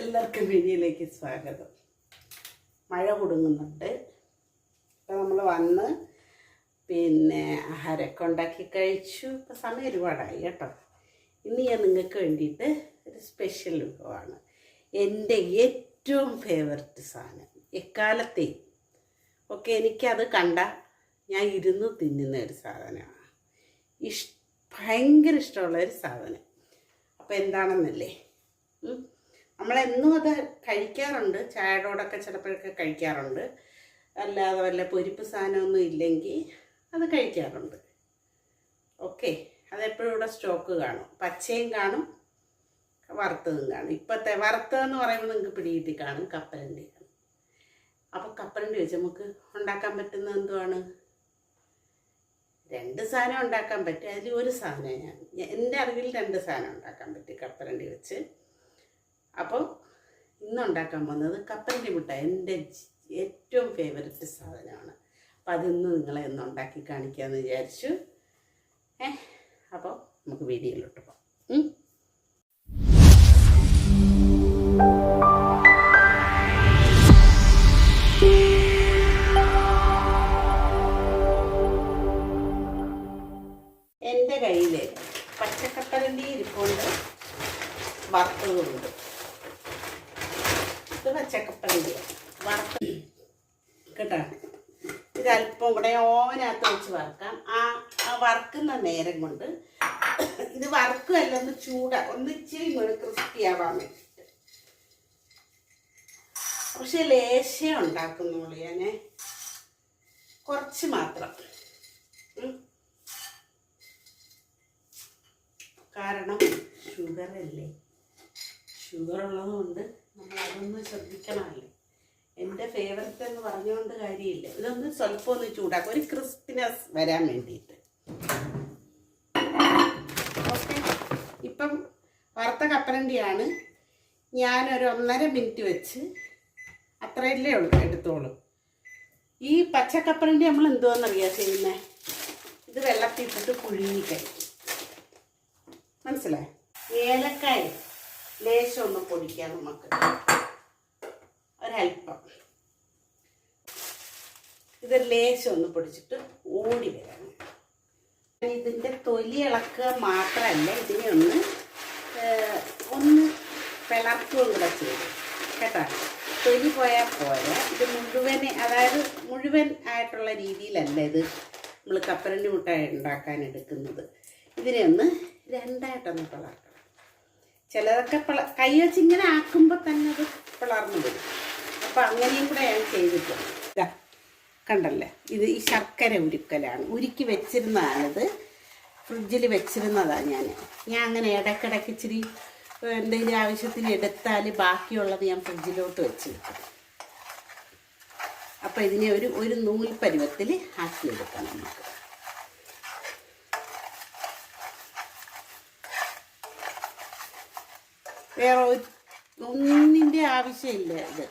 എല്ലാവർക്കും വീഡിയോയിലേക്ക് സ്വാഗതം. മഴ കുടുങ്ങുന്നുണ്ട്. ഇപ്പോൾ നമ്മൾ വന്ന് ആഹാരമൊക്കെ ഉണ്ടാക്കി കഴിച്ചു. ഇപ്പോൾ സമയം ഒരുപാടായി കേട്ടോ. ഇന്ന് ഞാൻ നിങ്ങൾക്ക് വേണ്ടിയിട്ട് ഒരു സ്പെഷ്യൽ വിഭവമാണ്. എൻ്റെ ഏറ്റവും ഫേവററ്റ് സാധനം എക്കാലത്തെ ഒക്കെ എനിക്കത് കണ്ട ഞാൻ ഇരുന്ന് തിന്നുന്ന ഒരു സാധനമാണ്. ഭയങ്കര ഇഷ്ടമുള്ളൊരു സാധനം. അപ്പോൾ എന്താണെന്നല്ലേ, നമ്മളെന്നും അത് കഴിക്കാറുണ്ട്. ചായയോടൊക്കെ ചിലപ്പോഴൊക്കെ കഴിക്കാറുണ്ട്. അല്ലാതെ വല്ല പൊരിപ്പ് സാധനമൊന്നും ഇല്ലെങ്കിൽ അത് കഴിക്കാറുണ്ട്. ഓക്കെ, അതെപ്പോഴും ഇവിടെ സ്റ്റോക്ക് കാണും. പച്ചയും കാണും, വറുത്തതും കാണും. ഇപ്പോഴത്തെ വറുത്തതെന്ന് പറയുമ്പോൾ നിങ്ങൾക്ക് പിടികിട്ടി കാണും, കപ്പലണ്ടി കാണും. അപ്പോൾ കപ്പലണ്ടി വെച്ച് നമുക്ക് ഉണ്ടാക്കാൻ പറ്റുന്ന എന്തുവാണ്? രണ്ട് സാധനം ഉണ്ടാക്കാൻ പറ്റും. അതിൽ ഒരു സാധനം എൻ്റെ അറിവിൽ രണ്ട് സാധനം ഉണ്ടാക്കാൻ പറ്റും കപ്പലണ്ടി വെച്ച്. അപ്പോൾ ഇന്നുണ്ടാക്കാൻ പോകുന്നത് കപ്പലണ്ടി മിഠായി. എൻ്റെ ഏറ്റവും ഫേവററ്റ് സാധനമാണ്. അപ്പോൾ അതിന്ന് നിങ്ങളെ ഒന്ന് ഉണ്ടാക്കി കാണിക്കാമെന്ന് വിചാരിച്ചു. അപ്പോൾ നമുക്ക് വീഡിയോയിലോട്ട് പോകാം. എൻ്റെ കയ്യിൽ പച്ചക്കപ്പലണ്ടി ഇരിപ്പുണ്ട്, വറുത്തതുണ്ട്. ഇത് പച്ചക്കപ്പലണ്ടി വറുത്ത് കേട്ടോ. ഇതല്പം കൂടെ ഓവനകത്ത് വെച്ച് വറുക്കാം. ആ വറുക്കുന്ന നേരം കൊണ്ട് ഇത് വറുക്കുമല്ല, ഒന്ന് ഇച്ചിരി ക്രിസ്പി ആവാൻ വേണ്ടിയിട്ട്. പക്ഷെ ലേശം ഉണ്ടാക്കുന്നുള്ളൂ, ഞാൻ കുറച്ച് മാത്രം. കാരണം ഷുഗറല്ലേ, ഷുഗർ ഉള്ളതുകൊണ്ട് നമ്മൾ അതൊന്ന് ശ്രദ്ധിക്കണമല്ലേ. എൻ്റെ ഫേവററ്റ് എന്ന് പറഞ്ഞുകൊണ്ട് കാര്യമില്ല. ഇതൊന്ന് സ്വല്പം ഒന്ന് ചൂടാക്കും, ഒരു ക്രിസ്പിനെസ് വരാൻ വേണ്ടിയിട്ട്. ഓക്കെ, ഇപ്പം വറുത്ത കപ്പലണ്ടിയാണ്. ഞാനൊരു 1.5 മിനിറ്റ് വെച്ച് അത്രയല്ലേ ഉള്ളൂ എടുത്തോളൂ. ഈ പച്ചക്കപ്പലണ്ടി നമ്മൾ എന്തുവാന്നറിയാം ചെയ്യുന്നത്? ഇത് വെള്ളത്തിൽ ഇട്ടിട്ട് പുഴുങ്ങി കഴിക്കും. മനസ്സിലായി? ഏലക്കായ ലേശം ഒന്ന് പൊടിക്കാം നമുക്ക്, ഒരൽപ്പം. ഇത് ലേശം ഒന്ന് പൊടിച്ചിട്ട് ഓടി വരാം. ഇതിൻ്റെ തൊലി ഇളക്കുക മാത്രമല്ല, ഇതിനെ ഒന്ന് പിളർക്കുകയും കൂടെ ചെയ്യും കേട്ടോ. തൊലി പോയാൽ പോരാ. ഇത് മുഴുവൻ ആയിട്ടുള്ള രീതിയിലല്ല ഇത് നമ്മൾ കപ്പലണ്ടി മിഠായി ഉണ്ടാക്കാൻ എടുക്കുന്നത്. ഇതിനെ ഒന്ന് രണ്ടായിട്ടൊന്ന് പിളർക്കണം. ചിലതൊക്കെ കൈ വെച്ച് ഇങ്ങനെ ആക്കുമ്പോൾ തന്നെ അത് പിളർന്നു വരും. അപ്പം അങ്ങനെയും കൂടെ ഞാൻ ചെയ്തിട്ടുണ്ട്. ഇതാ കണ്ടല്ലേ, ഇത് ഈ ശർക്കര ഉരുക്കലാണ്. ഉരുക്കി വെച്ചിരുന്നതാണിത്, ഫ്രിഡ്ജിൽ വെച്ചിരുന്നതാണ്. ഞാൻ അങ്ങനെ ഇടയ്ക്കിടയ്ക്ക് ഇച്ചിരി എന്തെങ്കിലും ആവശ്യത്തിന് എടുത്താൽ ബാക്കിയുള്ളത് ഞാൻ ഫ്രിഡ്ജിലോട്ട് വെച്ചിരിക്കും. അപ്പോൾ ഇതിനെ ഒരു നൂൽ പരുവത്തിൽ ആക്കിയെടുക്കണം നമുക്ക്. വേറെ ഒന്നിൻ്റെ ആവശ്യമില്ല. ഇത്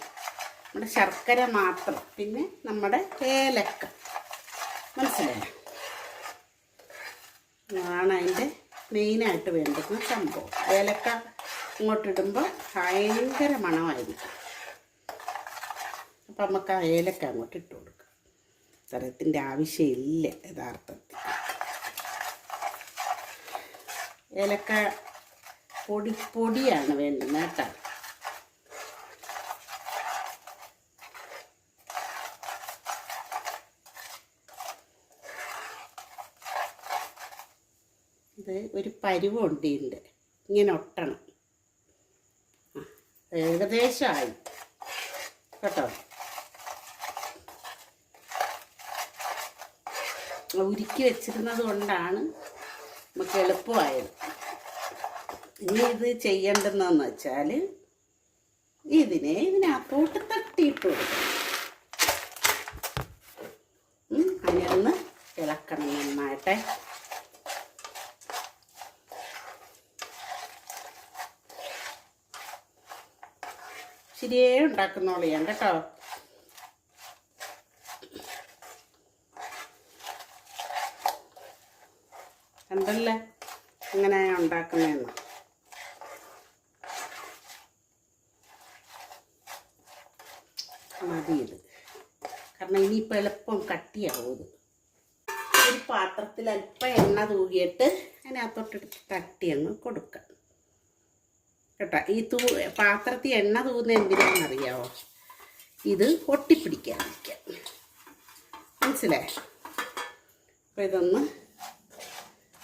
നമ്മുടെ ശർക്കര മാത്രം, പിന്നെ നമ്മുടെ ഏലക്ക. മനസ്സിലായോ? അതാണ് അതിൻ്റെ മെയിനായിട്ട് വേണ്ടുന്ന സംഭവം. ഏലക്ക ഇങ്ങോട്ടിടുമ്പോൾ ഭയങ്കര മണമായിരിക്കും. അപ്പം നമുക്ക് ആ ഏലക്ക അങ്ങോട്ട് ഇട്ട് കൊടുക്കാം. സ്ഥലത്തിൻ്റെ ആവശ്യമില്ല യഥാർത്ഥത്തിൽ. ഏലക്ക പൊടിയാണ് വേണ്ടുന്നത് കേട്ടോ. ഇത് ഒരു പരുവുണ്ട്, ഇതിൻ്റെ ഇങ്ങനെ ഒട്ടണം. ഏകദേശമായി കേട്ടോ. ഉരുക്കി വെച്ചിരുന്നത് കൊണ്ടാണ് നമുക്ക് എളുപ്പമായത്. ഇനി ഇത് ചെയ്യേണ്ടതെന്ന് വെച്ചാൽ ഇതിനകത്തോട്ട് തട്ടിയിട്ട് കൊടുക്കണം. അതിനൊന്ന് ഇളക്കണം നന്നായിട്ട്. ശരിയേ ഉണ്ടാക്കുന്നോളൂ ഞാൻ കേട്ടോ. കണ്ടല്ലേ എങ്ങനെയാണ് ഉണ്ടാക്കുന്നതെന്ന്. മതി ഇത്. കാരണം ഇനിയിപ്പോൾ എളുപ്പം കട്ടിയാവും ഇത്. ഒരു പാത്രത്തിൽ അല്പം എണ്ണ തൂകിയിട്ട് അതിനകത്തോട്ടെടുത്ത് തട്ടി അങ്ങ് കൊടുക്കാം കേട്ടോ. ഈ പാത്രത്തിൽ എണ്ണ തൂകുന്ന എന്തിനാണെന്നറിയാവോ? ഇത് ഒട്ടിപ്പിടിക്കാതിരിക്കാൻ. മനസ്സിലായി? അപ്പോൾ ഇതൊന്ന്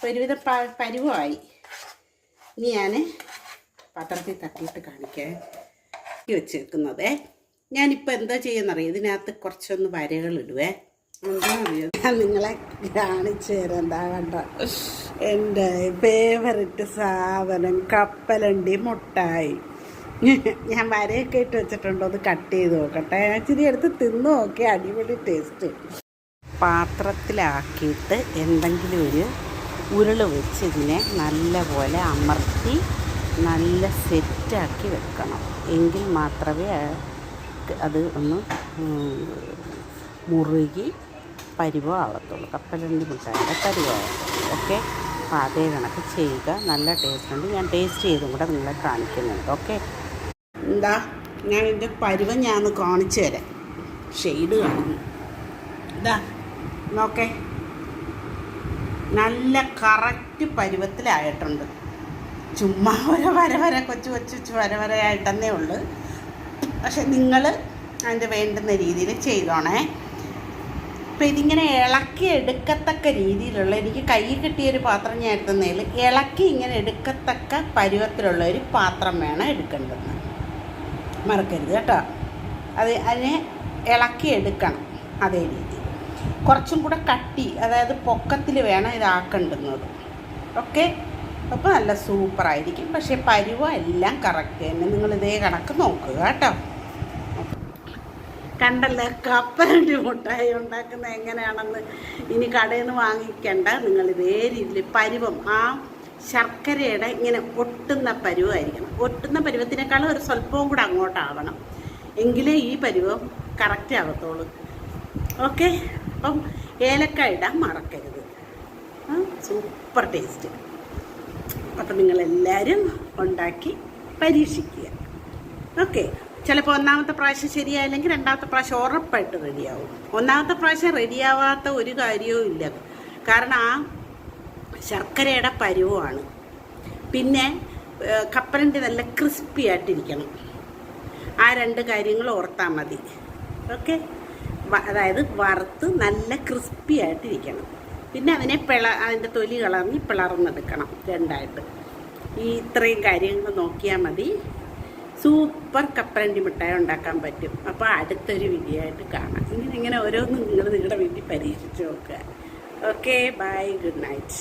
ഒരുവിധം പരുവമായി. ഇനി ഞാൻ പാത്രത്തിൽ തട്ടിയിട്ട് കാണിക്കാൻ വെച്ചേക്കുന്നതേ. ഞാനിപ്പോൾ എന്താ ചെയ്യുന്നറിയാം, ഇതിനകത്ത് കുറച്ചൊന്ന് വരകളിടുവേ. എന്താണെന്നറിയോ, ഞാൻ നിങ്ങളെ കാണിച്ചു തരാം. എന്താ കണ്ട എൻ്റെ ഫേവററ്റ് സാധനം കപ്പലണ്ടി മുട്ടായി. ഞാൻ വരയൊക്കെ ഇട്ട് വെച്ചിട്ടുണ്ടോ, അത് കട്ട് ചെയ്ത് നോക്കട്ടെ. ഞാൻ ഇച്ചിരി എടുത്ത് തിന്ന് നോക്കി, അടിപൊളി ടേസ്റ്റ്. പാത്രത്തിലാക്കിയിട്ട് എന്തെങ്കിലും ഒരു ഉരുള് വെച്ച് ഇതിനെ നല്ലപോലെ അമർത്തി നല്ല സെറ്റാക്കി വെക്കണം. എങ്കിൽ മാത്രമേ അത് ഒന്ന് മുറുകി പരുവമാവത്തുള്ളൂ. കപ്പലണ്ടി മുട്ടായിയുടെ പരുവമാവത്തുള്ളൂ. ഓക്കെ, അപ്പോൾ അതേ കണക്ക് ചെയ്യുക. നല്ല ടേസ്റ്റ് ഉണ്ട്. ഞാൻ ടേസ്റ്റ് ചെയ്തും കൂടെ നിങ്ങളെ കാണിക്കുന്നുണ്ട്. ഓക്കെ, എന്താ ഞാൻ ഇതിൻ്റെ പരുവം ഞാൻ കാണിച്ചു തരാം. ഷെയ്ഡ് കാണുന്നു. ഇതാ നോക്കേ, നല്ല കറക്റ്റ് പരുവത്തിലായിട്ടുണ്ട്. ചുമ്മാ ഒരു വര കൊച്ചു വരയായിട്ടെന്നേ ഉള്ളൂ. പക്ഷെ നിങ്ങൾ അതിൻ്റെ വേണ്ടുന്ന രീതിയിൽ ചെയ്തോണേ. അപ്പോൾ ഇതിങ്ങനെ ഇളക്കി എടുക്കത്തക്ക രീതിയിലുള്ള, എനിക്ക് കൈ കിട്ടിയൊരു പാത്രം ഞാൻ എടുത്തുന്നതിൽ ഇളക്കി ഇങ്ങനെ എടുക്കത്തക്ക പരുവത്തിലുള്ള ഒരു പാത്രം വേണം എടുക്കേണ്ടത്. മറക്കരുത് കേട്ടോ. അതിനെ ഇളക്കി എടുക്കണം അതേ രീതിയിൽ. കുറച്ചും കൂടെ കട്ടി, അതായത് പൊക്കത്തിൽ വേണം ഇതാക്കേണ്ടുന്നത്. ഓക്കെ, അപ്പോൾ നല്ല സൂപ്പറായിരിക്കും. പക്ഷേ പരുവം എല്ലാം കറക്റ്റ് തന്നെ. നിങ്ങൾ ഇതേ കണക്ക് നോക്കുക കേട്ടോ. കണ്ടല്ലേ, കപ്പലണ്ടി മുട്ടായി ഉണ്ടാക്കുന്നത് എങ്ങനെയാണെന്ന്. ഇനി കടയിൽ നിന്ന് വാങ്ങിക്കണ്ട. നിങ്ങൾ ഇതേ രീതിയിൽ പരുവം, ആ ശർക്കരയുടെ ഇങ്ങനെ ഒട്ടുന്ന പരുവമായിരിക്കണം. ഒട്ടുന്ന പരുവത്തിനേക്കാളും ഒരു സ്വല്പവും കൂടെ അങ്ങോട്ടാവണം, എങ്കിലേ ഈ പരുവം കറക്റ്റ് ആകത്തുള്ളൂ. ഓക്കെ, അപ്പം ഏലക്കായ ഇടാൻ മറക്കരുത്. Super taste. അപ്പം നിങ്ങളെല്ലാവരും ഉണ്ടാക്കി പരീക്ഷിക്കുക. ഓക്കെ, ചിലപ്പോൾ ഒന്നാമത്തെ പ്രാവശ്യം ശരിയായില്ലെങ്കിൽ രണ്ടാമത്തെ പ്രാവശ്യം ഉറപ്പായിട്ട് റെഡിയാവും. ഒന്നാമത്തെ പ്രാവശ്യം റെഡിയാവാത്ത ഒരു കാര്യവും ഇല്ല. കാരണം ആ ശർക്കരയുടെ പരുവമാണ്. പിന്നെ കപ്പലണ്ടി നല്ല ക്രിസ്പി ആയിട്ടിരിക്കണം. ആ രണ്ട് കാര്യങ്ങൾ ഓർത്താൽ മതി. ഓക്കെ, അതായത് വറുത്ത് നല്ല ക്രിസ്പി ആയിട്ടിരിക്കണം. പിന്നെ അതിനെ അതിൻ്റെ തൊലി കളഞ്ഞ് പിളർന്നെടുക്കണം രണ്ടായിട്ട്. ഈ ഇത്രയും കാര്യങ്ങൾ നോക്കിയാൽ മതി. സൂപ്പർ കപ്പലണ്ടി മിഠായി ഉണ്ടാക്കാൻ പറ്റും. അപ്പോൾ അടുത്തൊരു വീഡിയോ ആയിട്ട് കാണാം. ഇങ്ങനെ ഓരോന്നും നിങ്ങൾ നിങ്ങളുടെ വീട്ടിൽ പരീക്ഷിച്ച് നോക്കുക. Okay, bye, good night.